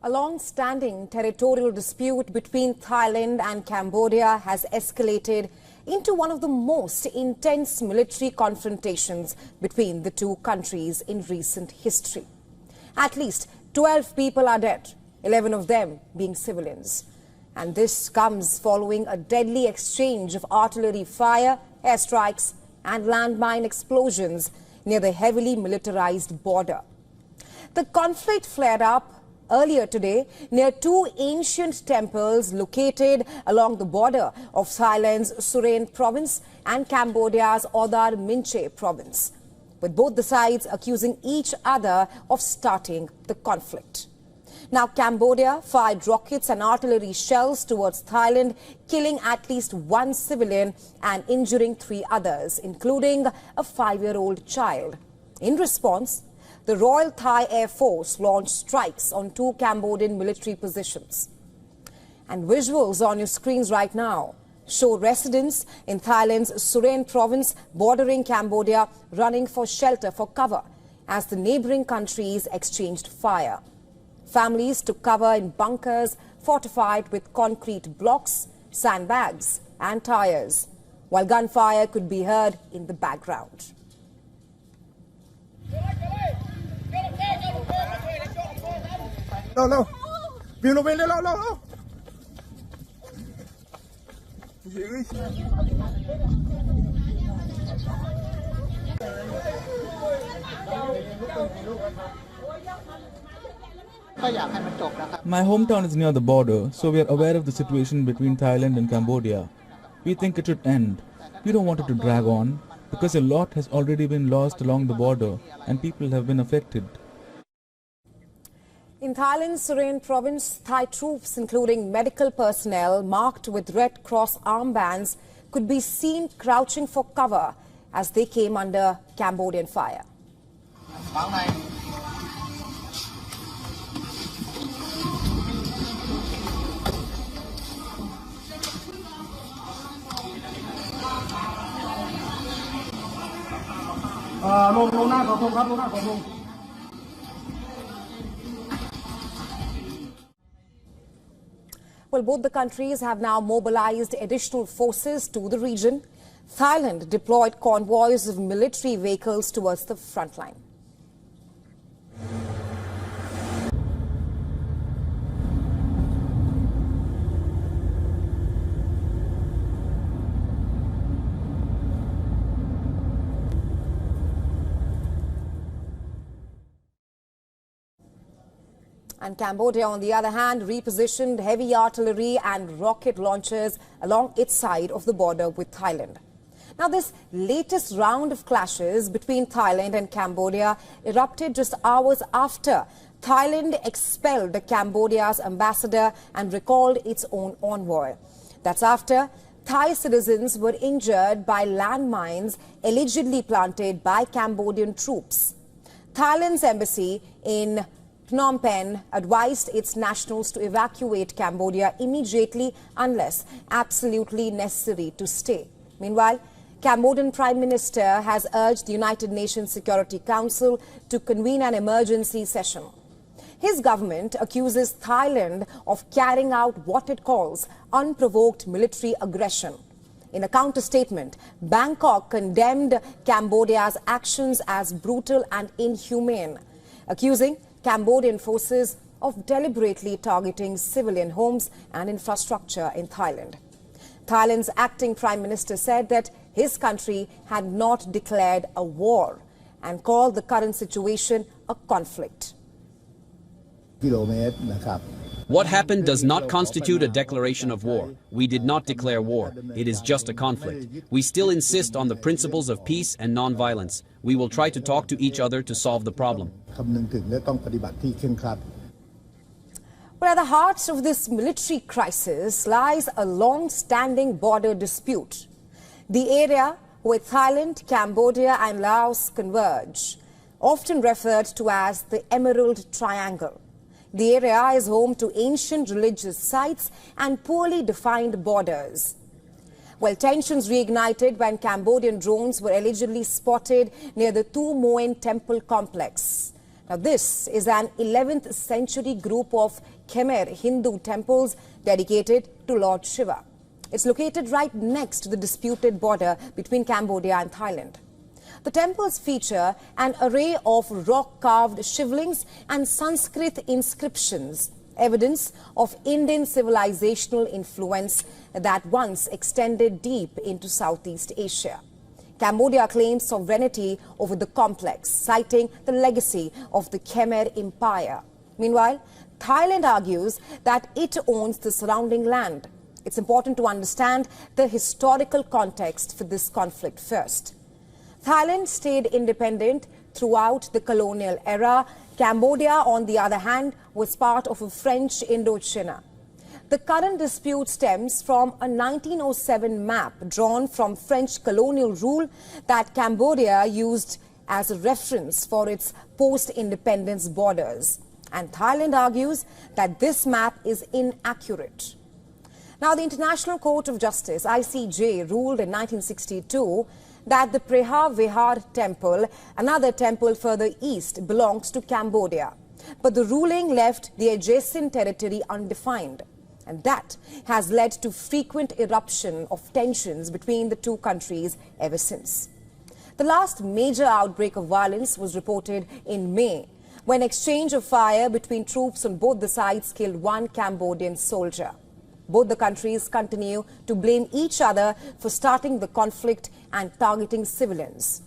A long-standing territorial dispute between Thailand and Cambodia has escalated into one of the most intense military confrontations between the two countries in recent history. At least 12 people are dead, 11 of them being civilians. And this comes following a deadly exchange of artillery fire, airstrikes and landmine explosions near the heavily militarized border. The conflict flared up earlier today near two ancient temples located along the border of Thailand's Suren province and Cambodia's Odar Minche province, with both the sides accusing each other of starting the conflict. Now, Cambodia fired rockets and artillery shells towards Thailand, killing at least one civilian and injuring 3 others, including a 5-year-old child. In response, the Royal Thai Air Force launched strikes on 2 Cambodian military positions. And visuals on your screens right now show residents in Thailand's Suren province bordering Cambodia running for shelter for cover as the neighboring countries exchanged fire. Families took cover in bunkers fortified with concrete blocks, sandbags and tires, while gunfire could be heard in the background. No. My hometown is near the border, so we are aware of the situation between Thailand and Cambodia. We think it should end. We don't want it to drag on, because a lot has already been lost along the border and people have been affected. In Thailand's Suren province, Thai troops, including medical personnel marked with Red Cross armbands, could be seen crouching for cover as they came under Cambodian fire. Well, both the countries have now mobilized additional forces to the region. Thailand deployed convoys of military vehicles towards the front line. And Cambodia, on the other hand, repositioned heavy artillery and rocket launchers along its side of the border with Thailand. Now, this latest round of clashes between Thailand and Cambodia erupted just hours after Thailand expelled Cambodia's ambassador and recalled its own envoy. That's after Thai citizens were injured by landmines allegedly planted by Cambodian troops. Thailand's embassy in Phnom Penh advised its nationals to evacuate Cambodia immediately unless absolutely necessary to stay. Meanwhile, Cambodian Prime Minister has urged the United Nations Security Council to convene an emergency session. His government accuses Thailand of carrying out what it calls unprovoked military aggression. In a counter-statement, Bangkok condemned Cambodia's actions as brutal and inhumane, accusing Cambodian forces of deliberately targeting civilian homes and infrastructure in Thailand. Thailand's acting Prime Minister said that his country had not declared a war and called the current situation a conflict. What happened does not constitute a declaration of war. We did not declare war. It is just a conflict. We still insist on the principles of peace and non-violence. We will try to talk to each other to solve the problem. But at the heart of this military crisis lies a long-standing border dispute. The area where Thailand, Cambodia and Laos converge, often referred to as the Emerald Triangle. The area is home to ancient religious sites and poorly defined borders. Well, tensions reignited when Cambodian drones were allegedly spotted near the Tu Moen temple complex. Now, this is an 11th century group of Khmer Hindu temples dedicated to Lord Shiva. It's located right next to the disputed border between Cambodia and Thailand. The temples feature an array of rock-carved shivlings and Sanskrit inscriptions, evidence of Indian civilizational influence that once extended deep into Southeast Asia. Cambodia claims sovereignty over the complex, citing the legacy of the Khmer Empire. Meanwhile, Thailand argues that it owns the surrounding land. It's important to understand the historical context for this conflict first. Thailand stayed independent throughout the colonial era. Cambodia, on the other hand, was part of a French Indochina. The current dispute stems from a 1907 map drawn from French colonial rule that Cambodia used as a reference for its post-independence borders. And Thailand argues that this map is inaccurate. Now, the International Court of Justice, ICJ, ruled in 1962 that the Preha Vihar temple, another temple further east, belongs to Cambodia. But the ruling left the adjacent territory undefined. And that has led to frequent eruption of tensions between the two countries ever since. The last major outbreak of violence was reported in May, when exchange of fire between troops on both the sides killed one Cambodian soldier. Both the countries continue to blame each other for starting the conflict and targeting civilians.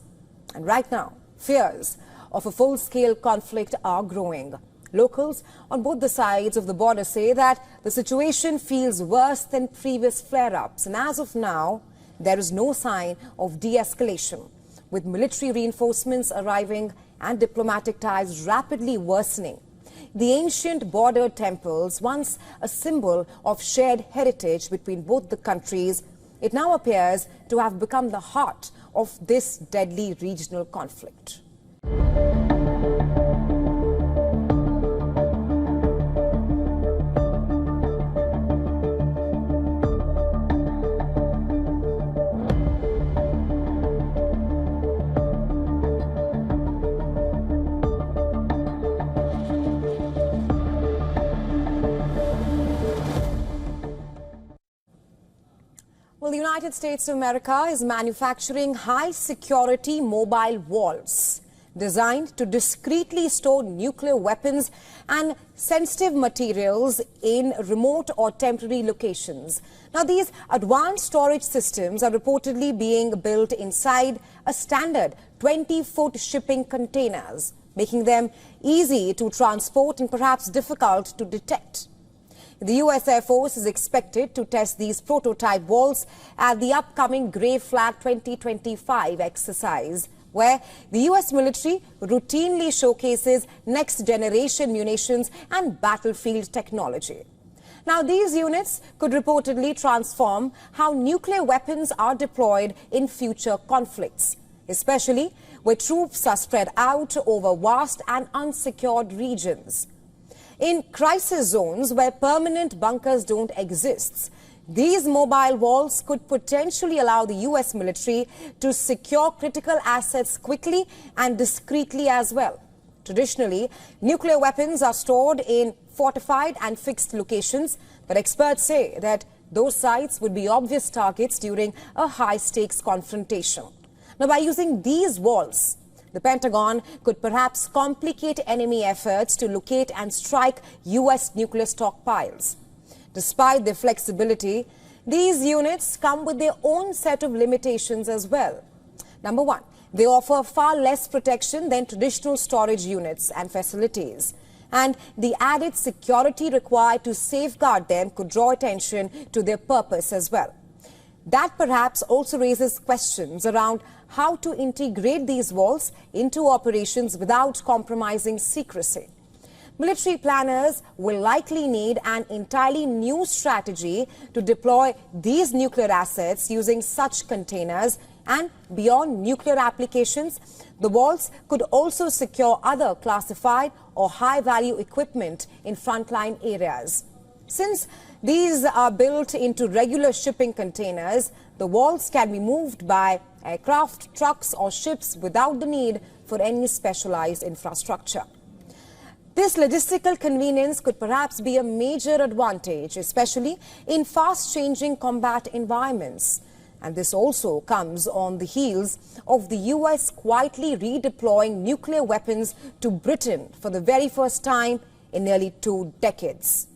And right now, fears of a full-scale conflict are growing. Locals on both the sides of the border say that the situation feels worse than previous flare-ups. And as of now, there is no sign of de-escalation, with military reinforcements arriving and diplomatic ties rapidly worsening. The ancient border temples, once a symbol of shared heritage between both the countries, it now appears to have become the heart of this deadly regional conflict. Well, the United States of America is manufacturing high-security mobile walls designed to discreetly store nuclear weapons and sensitive materials in remote or temporary locations. Now, these advanced storage systems are reportedly being built inside a standard 20-foot shipping containers, making them easy to transport and perhaps difficult to detect. The U.S. Air Force is expected to test these prototype walls at the upcoming Grey Flag 2025 exercise, where the U.S. military routinely showcases next-generation munitions and battlefield technology. Now, these units could reportedly transform how nuclear weapons are deployed in future conflicts, especially where troops are spread out over vast and unsecured regions. In crisis zones where permanent bunkers don't exist, these mobile walls could potentially allow the U.S. military to secure critical assets quickly and discreetly as well. Traditionally, nuclear weapons are stored in fortified and fixed locations, but experts say that those sites would be obvious targets during a high-stakes confrontation. Now, by using these walls, the Pentagon could perhaps complicate enemy efforts to locate and strike U.S. nuclear stockpiles. Despite their flexibility, these units come with their own set of limitations as well. Number one, they offer far less protection than traditional storage units and facilities. And the added security required to safeguard them could draw attention to their purpose as well. That perhaps also raises questions around how to integrate these walls into operations without compromising secrecy. Military planners will likely need an entirely new strategy to deploy these nuclear assets using such containers, and beyond nuclear applications, the walls could also secure other classified or high-value equipment in frontline areas. Since these are built into regular shipping containers, the walls can be moved by aircraft, trucks or ships without the need for any specialized infrastructure. This logistical convenience could perhaps be a major advantage, especially in fast-changing combat environments. And this also comes on the heels of the US quietly redeploying nuclear weapons to Britain for the very first time in nearly 2 decades.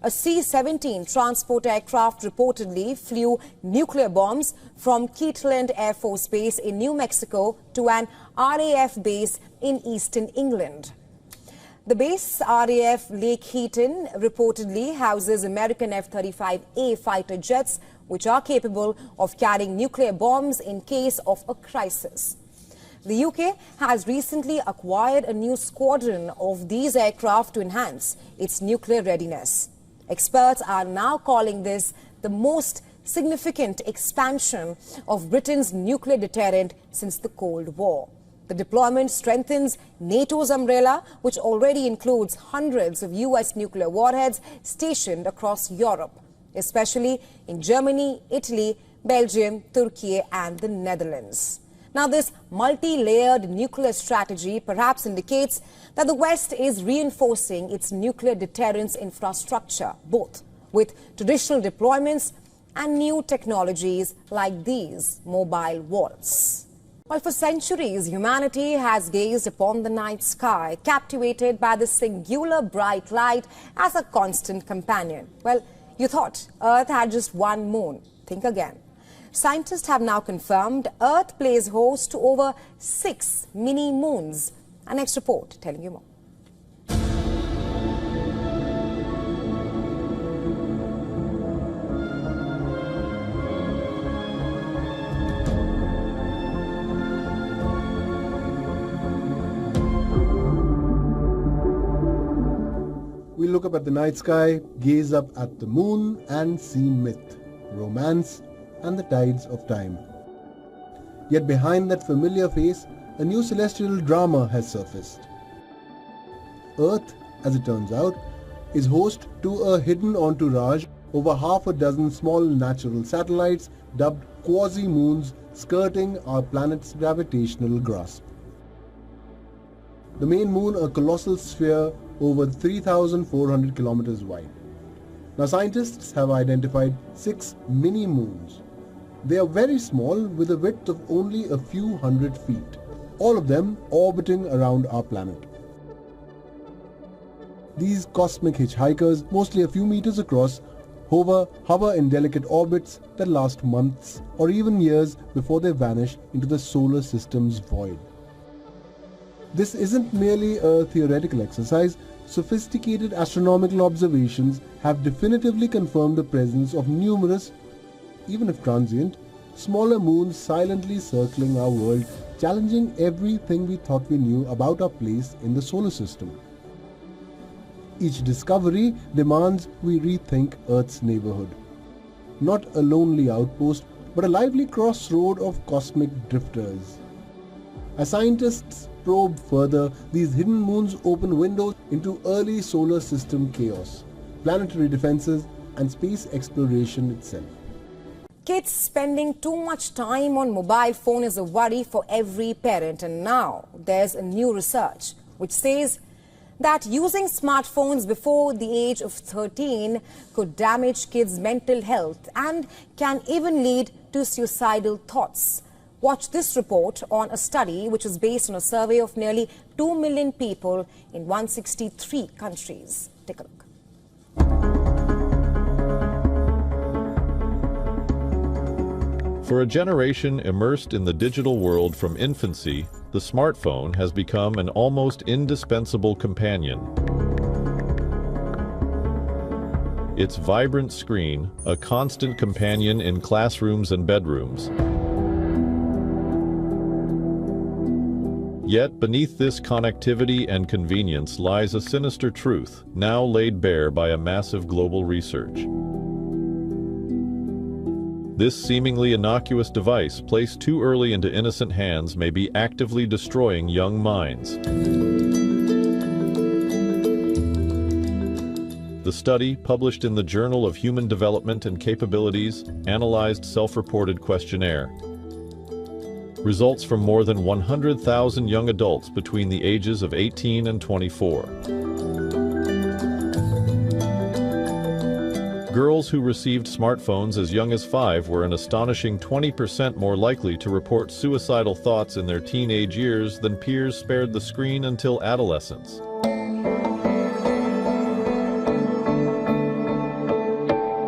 A C-17 transport aircraft reportedly flew nuclear bombs from Kirtland Air Force Base in New Mexico to an RAF base in eastern England. The base, RAF Lake Heaton, reportedly houses American F-35A fighter jets, which are capable of carrying nuclear bombs in case of a crisis. The UK has recently acquired a new squadron of these aircraft to enhance its nuclear readiness. Experts are now calling this the most significant expansion of Britain's nuclear deterrent since the Cold War. The deployment strengthens NATO's umbrella, which already includes hundreds of US nuclear warheads stationed across Europe, especially in Germany, Italy, Belgium, Turkey and the Netherlands. Now, this multi-layered nuclear strategy perhaps indicates that the West is reinforcing its nuclear deterrence infrastructure, both with traditional deployments and new technologies like these mobile walls. Well, for centuries, humanity has gazed upon the night sky, captivated by the singular bright light as a constant companion. Well, you thought Earth had just one moon. Think again. Scientists have now confirmed Earth plays host to over 6 mini-moons. Our next report telling you more. We look up at the night sky, gaze up at the moon and see myth, romance and the tides of time. Yet behind that familiar face, a new celestial drama has surfaced. Earth, as it turns out, is host to a hidden entourage over half a dozen small natural satellites dubbed quasi-moons skirting our planet's gravitational grasp. The main moon, a colossal sphere over 3,400 kilometers wide. Now, scientists have identified 6 mini-moons. They are very small, with a width of only a few hundred feet, all of them orbiting around our planet. These cosmic hitchhikers, mostly a few meters across, hover in delicate orbits that last months or even years before they vanish into the solar system's void. This isn't merely a theoretical exercise. Sophisticated astronomical observations have definitively confirmed the presence of numerous, even if transient, smaller moons silently circling our world, challenging everything we thought we knew about our place in the solar system. Each discovery demands we rethink Earth's neighborhood. Not a lonely outpost, but a lively crossroad of cosmic drifters. As scientists probe further, these hidden moons open windows into early solar system chaos, planetary defenses, and space exploration itself. Kids spending too much time on mobile phone is a worry for every parent, and now there's a new research which says that using smartphones before the age of 13 could damage kids' mental health and can even lead to suicidal thoughts. Watch this report on a study which is based on a survey of nearly 2 million people in 163 countries. Take a look. For a generation immersed in the digital world from infancy, the smartphone has become an almost indispensable companion. Its vibrant screen, a constant companion in classrooms and bedrooms. Yet beneath this connectivity and convenience lies a sinister truth, now laid bare by a massive global research. This seemingly innocuous device, placed too early into innocent hands, may be actively destroying young minds. The study, published in the Journal of Human Development and Capabilities, analyzed self-reported questionnaire. Results from more than 100,000 young adults between the ages of 18 and 24. Girls who received smartphones as young as 5 were an astonishing 20% more likely to report suicidal thoughts in their teenage years than peers spared the screen until adolescence.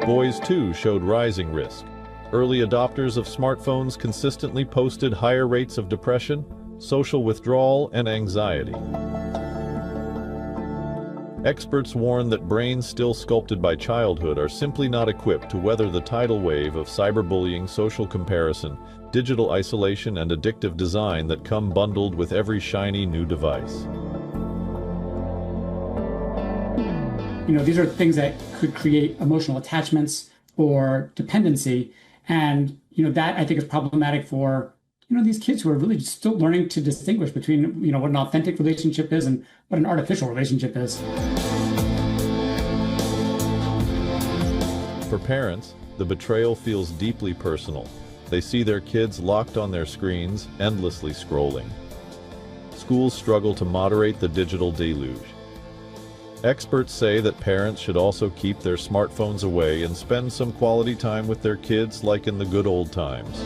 Boys, too, showed rising risk. Early adopters of smartphones consistently posted higher rates of depression, social withdrawal, and anxiety. Experts warn that brains still sculpted by childhood are simply not equipped to weather the tidal wave of cyberbullying, social comparison, digital isolation, and addictive design that come bundled with every shiny new device. These are things that could create emotional attachments or dependency. And, that I think is problematic for, these kids who are really still learning to distinguish between, what an authentic relationship is and what an artificial relationship is. For parents, the betrayal feels deeply personal. They see their kids locked on their screens, endlessly scrolling. Schools struggle to moderate the digital deluge. Experts say that parents should also keep their smartphones away and spend some quality time with their kids like in the good old times.